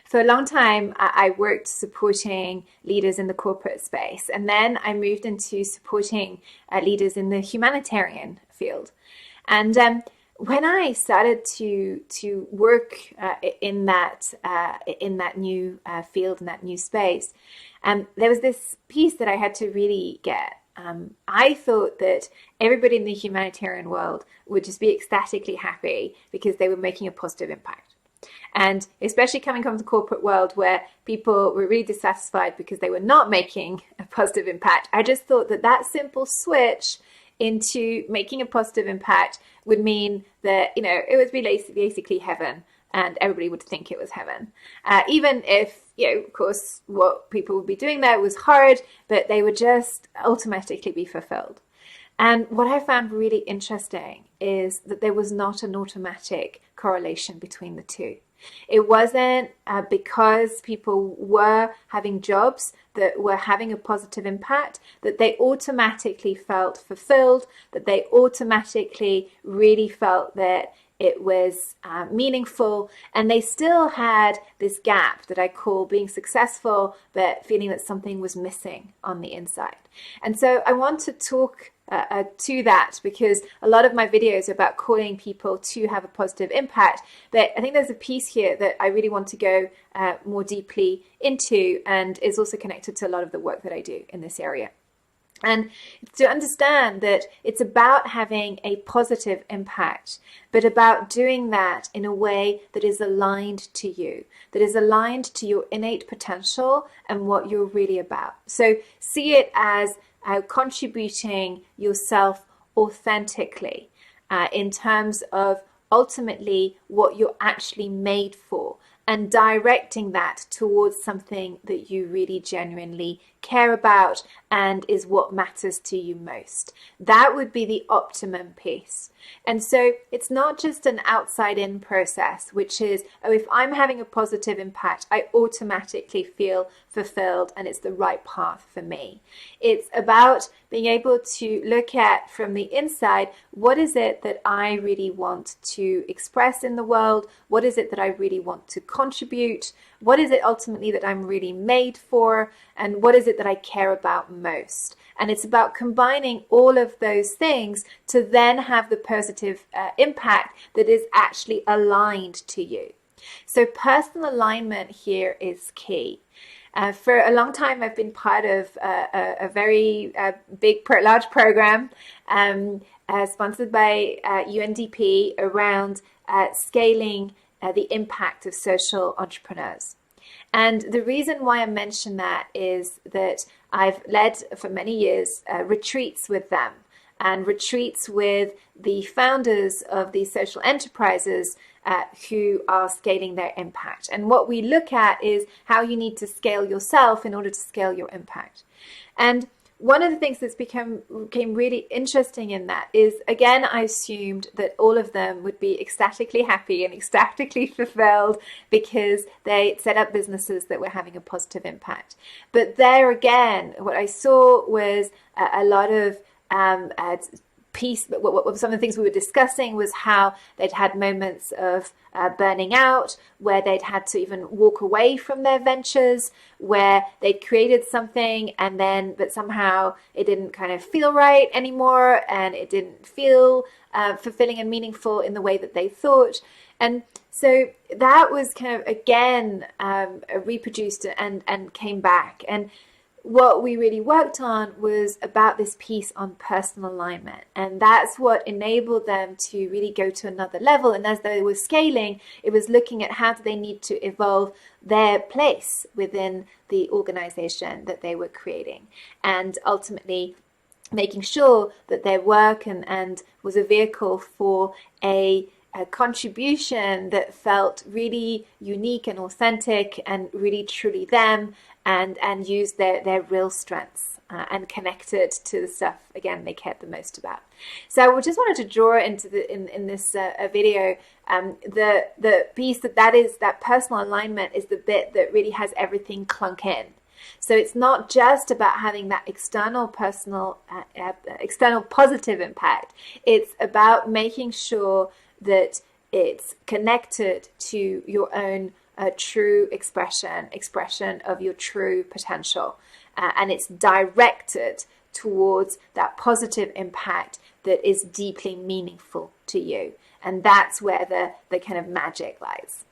For a long time, I worked supporting leaders in the corporate space, and then I moved into supporting leaders in the humanitarian field. And when I started to work in that new field, in that new space, there was this piece that I had to really get. I thought that everybody in the humanitarian world would just be ecstatically happy because they were making a positive impact. And especially coming from the corporate world where people were really dissatisfied because they were not making a positive impact, I just thought that that simple switch into making a positive impact would mean that, it would be basically heaven, and everybody would think it was heaven. Even if, of course, what people would be doing there was hard, but they would just automatically be fulfilled. And what I found really interesting is that there was not an automatic correlation between the two. It wasn't because people were having jobs that were having a positive impact that they automatically felt fulfilled, that they automatically really felt that it was meaningful, and they still had this gap that I call being successful, but feeling that something was missing on the inside. And so I want to talk to that, because a lot of my videos are about calling people to have a positive impact. But I think there's a piece here that I really want to go more deeply into, and is also connected to a lot of the work that I do in this area. And to understand that it's about having a positive impact, but about doing that in a way that is aligned to you, that is aligned to your innate potential and what you're really about. So see it as contributing yourself authentically in terms of ultimately what you're actually made for, and directing that towards something that you really genuinely care about and is what matters to you most. That would be the optimum piece. And so it's not just an outside-in process, which is, if I'm having a positive impact, I automatically feel fulfilled and it's the right path for me. It's about being able to look at from the inside, what is it that I really want to express in the world? What is it that I really want to contribute? What is it ultimately that I'm really made for? And what is it that I care about most? And it's about combining all of those things to then have the positive impact that is actually aligned to you. So personal alignment here is key. For a long time, I've been part of a very large program sponsored by UNDP around scaling the impact of social entrepreneurs. And the reason why I mention that is that I've led for many years retreats with them, and retreats with the founders of these social enterprises who are scaling their impact. And what we look at is how you need to scale yourself in order to scale your impact. And one of the things that's became really interesting in that is, again, I assumed that all of them would be ecstatically happy and ecstatically fulfilled because they set up businesses that were having a positive impact. But there again, what I saw was a lot of piece. What some of the things we were discussing was how they'd had moments of burning out, where they'd had to even walk away from their ventures, where they'd created something but somehow it didn't kind of feel right anymore, and it didn't feel fulfilling and meaningful in the way that they thought. And so that was kind of again reproduced and came back. And what we really worked on was about this piece on personal alignment. And that's what enabled them to really go to another level. And as they were scaling, it was looking at how do they need to evolve their place within the organization that they were creating. And ultimately making sure that their work and was a vehicle for a contribution that felt really unique and authentic and really truly them, and used their real strengths and connected to the stuff, again, they cared the most about. So I just wanted to draw into in this video the piece that personal alignment is the bit that really has everything clunk in. So it's not just about having that external positive impact. It's about making sure that it's connected to your own a true expression of your true potential. And it's directed towards that positive impact that is deeply meaningful to you. And that's where the kind of magic lies.